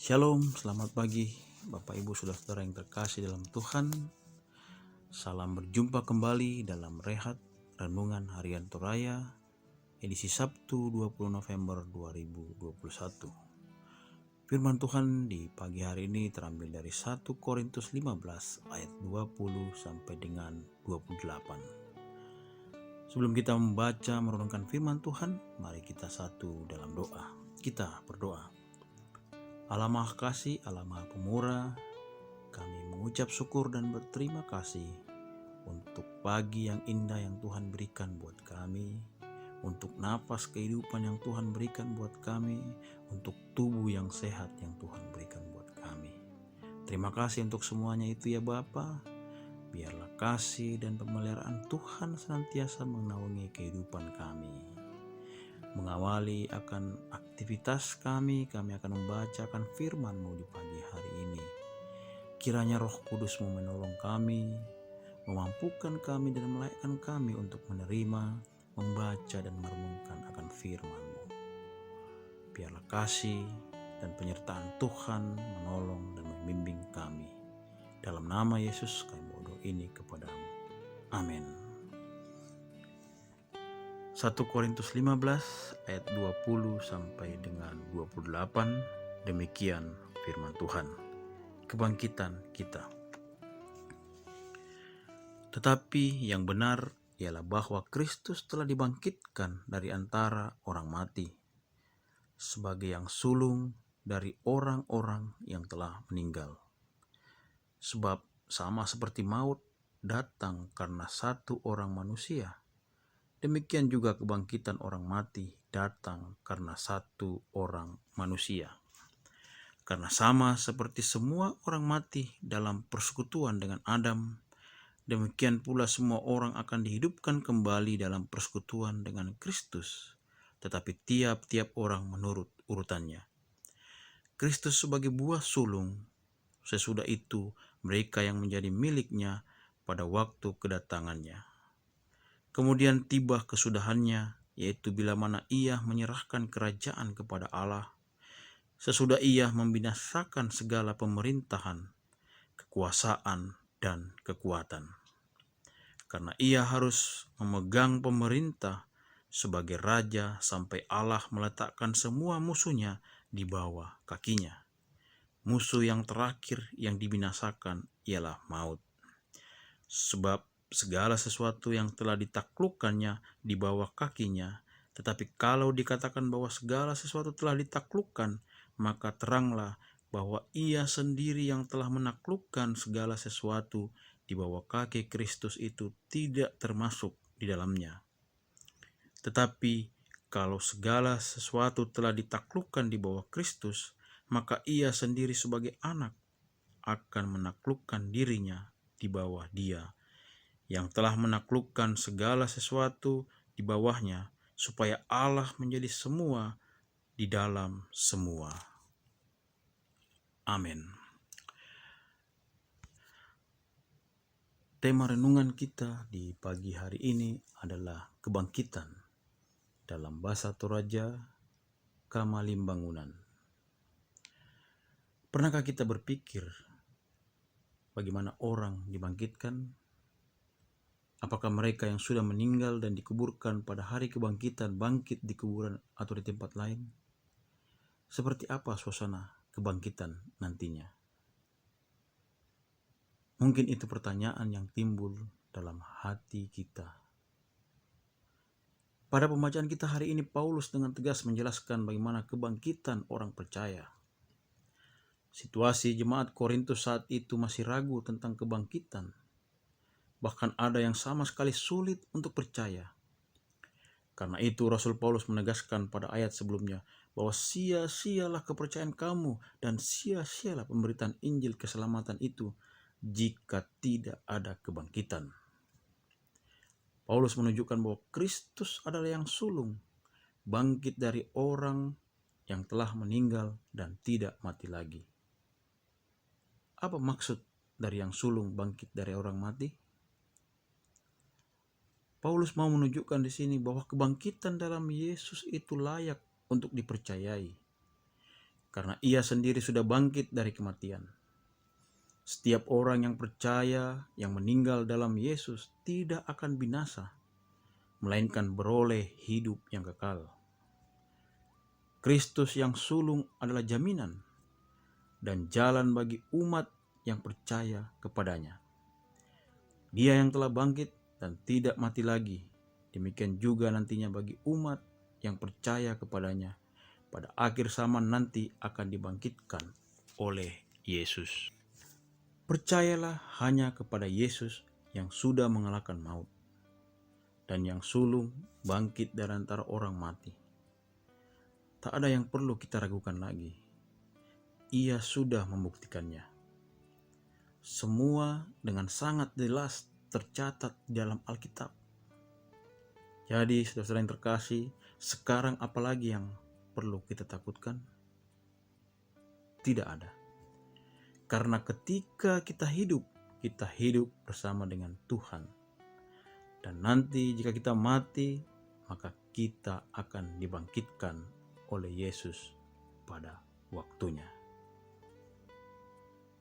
Shalom, selamat pagi Bapak Ibu Saudara-saudara yang terkasih dalam Tuhan. Salam berjumpa kembali dalam Rehat Renungan Harian Toraya edisi Sabtu 20 November 2021. Firman Tuhan di pagi hari ini terambil dari 1 Korintus 15 ayat 20 sampai dengan 28. Sebelum kita membaca merenungkan firman Tuhan, mari kita satu dalam doa. Kita berdoa. Allah Maha Kasih, Allah Maha Pemurah, kami mengucap syukur dan berterima kasih untuk pagi yang indah yang Tuhan berikan buat kami, untuk napas kehidupan yang Tuhan berikan buat kami, untuk tubuh yang sehat yang Tuhan berikan buat kami. Terima kasih untuk semuanya itu ya Bapa. Biarlah kasih dan pemeliharaan Tuhan senantiasa menaungi kehidupan kami. Mengawali akan aktivitas kami akan membacakan firman-Mu di pagi hari ini. Kiranya Roh Kudus-Mu menolong kami, memampukan kami dan melayakkan kami untuk menerima, membaca dan merenungkan akan firman-Mu. Biarlah kasih dan penyertaan Tuhan menolong dan membimbing kami. Dalam nama Yesus kami berdoa ini kepadamu. Amin. 1 Korintus 15 ayat 20 sampai dengan 28, demikian firman Tuhan. Kebangkitan kita. Tetapi yang benar ialah bahwa Kristus telah dibangkitkan dari antara orang mati, sebagai yang sulung dari orang-orang yang telah meninggal. Sebab sama seperti maut datang karena satu orang manusia, demikian juga kebangkitan orang mati datang karena satu orang manusia. Karena sama seperti semua orang mati dalam persekutuan dengan Adam, demikian pula semua orang akan dihidupkan kembali dalam persekutuan dengan Kristus, tetapi tiap-tiap orang menurut urutannya. Kristus sebagai buah sulung, sesudah itu mereka yang menjadi miliknya pada waktu kedatangannya. Kemudian tiba kesudahannya, yaitu bila mana ia menyerahkan kerajaan kepada Allah, sesudah ia membinasakan segala pemerintahan, kekuasaan, dan kekuatan. Karena ia harus memegang pemerintah sebagai raja sampai Allah meletakkan semua musuhnya di bawah kakinya. Musuh yang terakhir yang dibinasakan ialah maut. Sebab segala sesuatu yang telah ditaklukkannya di bawah kakinya, tetapi kalau dikatakan bahwa segala sesuatu telah ditaklukkan, maka teranglah bahwa ia sendiri yang telah menaklukkan segala sesuatu di bawah kaki Kristus itu tidak termasuk di dalamnya. Tetapi kalau segala sesuatu telah ditaklukkan di bawah Kristus, maka ia sendiri sebagai anak akan menaklukkan dirinya di bawah Dia yang telah menaklukkan segala sesuatu di bawahnya, supaya Allah menjadi semua di dalam semua. Amin. Tema renungan kita di pagi hari ini adalah kebangkitan dalam bahasa Toraja Kamalimbangunan. Pernahkah kita berpikir bagaimana orang dibangkitkan? Apakah mereka yang sudah meninggal dan dikuburkan pada hari kebangkitan bangkit di kuburan atau di tempat lain? Seperti apa suasana kebangkitan nantinya? Mungkin itu pertanyaan yang timbul dalam hati kita. Pada pembacaan kita hari ini, Paulus dengan tegas menjelaskan bagaimana kebangkitan orang percaya. Situasi jemaat Korintus saat itu masih ragu tentang kebangkitan. Bahkan ada yang sama sekali sulit untuk percaya. Karena itu Rasul Paulus menegaskan pada ayat sebelumnya bahwa sia-sialah kepercayaan kamu dan sia-sialah pemberitaan Injil keselamatan itu jika tidak ada kebangkitan. Paulus menunjukkan bahwa Kristus adalah yang sulung, bangkit dari orang yang telah meninggal dan tidak mati lagi. Apa maksud dari yang sulung bangkit dari orang mati? Paulus mau menunjukkan di sini bahwa kebangkitan dalam Yesus itu layak untuk dipercayai. karena ia sendiri sudah bangkit dari kematian. Setiap orang yang percaya, yang meninggal dalam Yesus tidak akan binasa, melainkan beroleh hidup yang kekal. Kristus yang sulung adalah jaminan dan jalan bagi umat yang percaya kepadanya. Dia yang telah bangkit dan tidak mati lagi, demikian juga nantinya bagi umat yang percaya kepadanya, pada akhir zaman nanti akan dibangkitkan oleh Yesus. Percayalah hanya kepada Yesus yang sudah mengalahkan maut dan yang sulung bangkit dari antara orang mati. Tak ada yang perlu kita ragukan lagi. Ia sudah membuktikannya. Semua dengan sangat jelas tercatat di dalam Alkitab. Jadi saudara-saudara yang terkasih, sekarang apalagi yang perlu kita takutkan? Tidak ada. Karena ketika kita hidup bersama dengan Tuhan. Dan nanti jika kita mati, maka kita akan dibangkitkan oleh Yesus pada waktunya.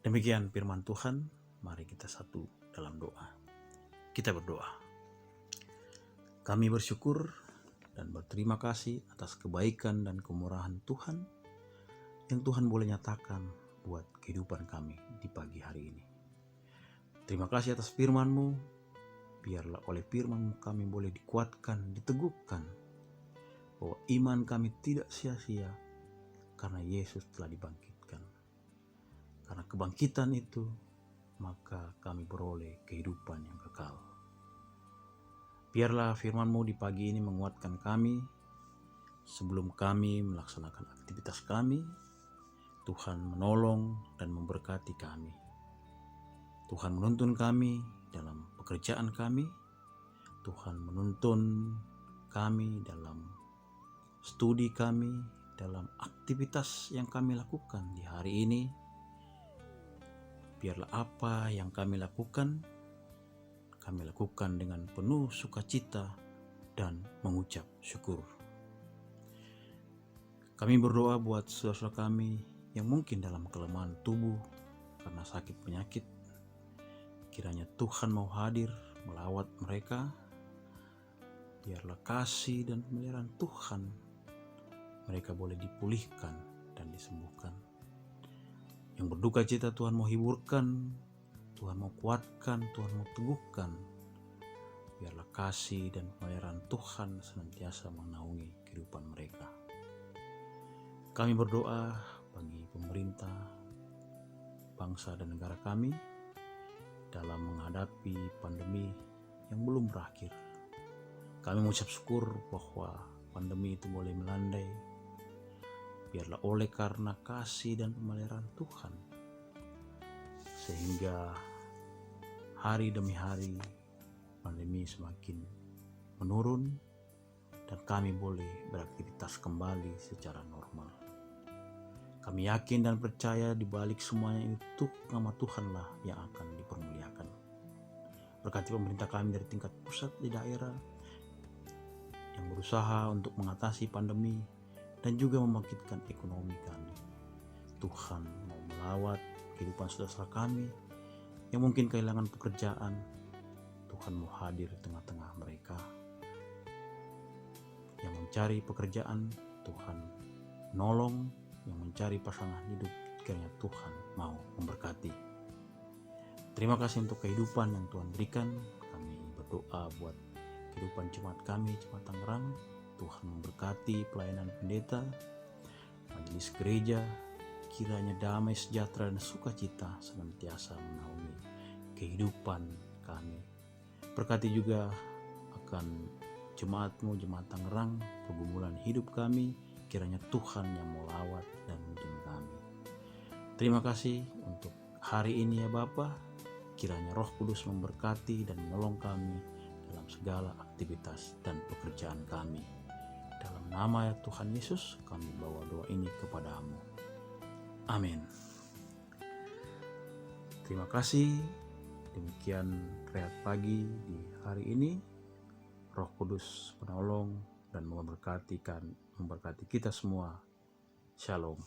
Demikian firman Tuhan, mari kita satu dalam doa. Kita berdoa. Kami bersyukur dan berterima kasih atas kebaikan dan kemurahan Tuhan yang Tuhan boleh nyatakan buat kehidupan kami di pagi hari ini. Terima kasih atas firman-Mu, biarlah oleh firman-Mu kami boleh dikuatkan, diteguhkan, bahwa iman kami tidak sia-sia karena Yesus telah dibangkitkan. Karena kebangkitan itu, maka kami beroleh kehidupan yang kekal. Biarlah firman-Mu di pagi ini menguatkan kami, sebelum kami melaksanakan aktivitas kami. Tuhan menolong dan memberkati kami. Tuhan menuntun kami dalam pekerjaan kami. Tuhan menuntun kami dalam studi kami, dalam aktivitas yang kami lakukan di hari ini. Biarlah apa yang kami lakukan dengan penuh sukacita dan mengucap syukur. Kami berdoa buat saudara-saudara kami yang mungkin dalam kelemahan tubuh karena sakit penyakit. Kiranya Tuhan mau hadir melawat mereka. Biarlah kasih dan pemeliharaan Tuhan mereka boleh dipulihkan dan disembuhkan. Yang berduka cita Tuhan mau hiburkan, Tuhan mau kuatkan, Tuhan mau teguhkan. Biarlah kasih dan pemeliharaan Tuhan senantiasa menaungi kehidupan mereka. Kami berdoa bagi pemerintah, bangsa dan negara kami dalam menghadapi pandemi yang belum berakhir. Kami mengucap syukur bahwa pandemi itu boleh melandai. Biarlah oleh karena kasih dan pemeliharaan Tuhan, sehingga hari demi hari pandemi semakin menurun dan kami boleh beraktivitas kembali secara normal. Kami yakin dan percaya di balik semuanya itu nama Tuhanlah yang akan dipermuliakan. Berkati pemerintah kami dari tingkat pusat di daerah yang berusaha untuk mengatasi pandemi dan juga membangkitkan ekonomi kami. Tuhan mau melawat kehidupan saudara kami yang mungkin kehilangan pekerjaan. Tuhan mau hadir di tengah-tengah mereka yang mencari pekerjaan. Tuhan nolong. Yang mencari pasangan hidup, kiranya Tuhan mau memberkati. Terima kasih untuk kehidupan yang Tuhan berikan. Kami berdoa buat kehidupan jemaat kami, Jemaat Tangerang. Tuhan memberkati pelayanan pendeta, majelis gereja. Kiranya damai, sejahtera, dan sukacita senantiasa menaungi kehidupan kami. Berkati juga akan jemaat-Mu, Jemaat Tangerang, pergumulan hidup kami. Kiranya Tuhan yang melawat dan menuntun kami. Terima kasih untuk hari ini ya Bapa. Kiranya Roh Kudus memberkati dan menolong kami dalam segala aktivitas dan pekerjaan kami. Dalam nama ya Tuhan Yesus, kami bawa doa ini kepadamu. Amin. Terima kasih. Demikian rehat pagi di hari ini. Roh Kudus penolong dan memberkati kita semua. Shalom.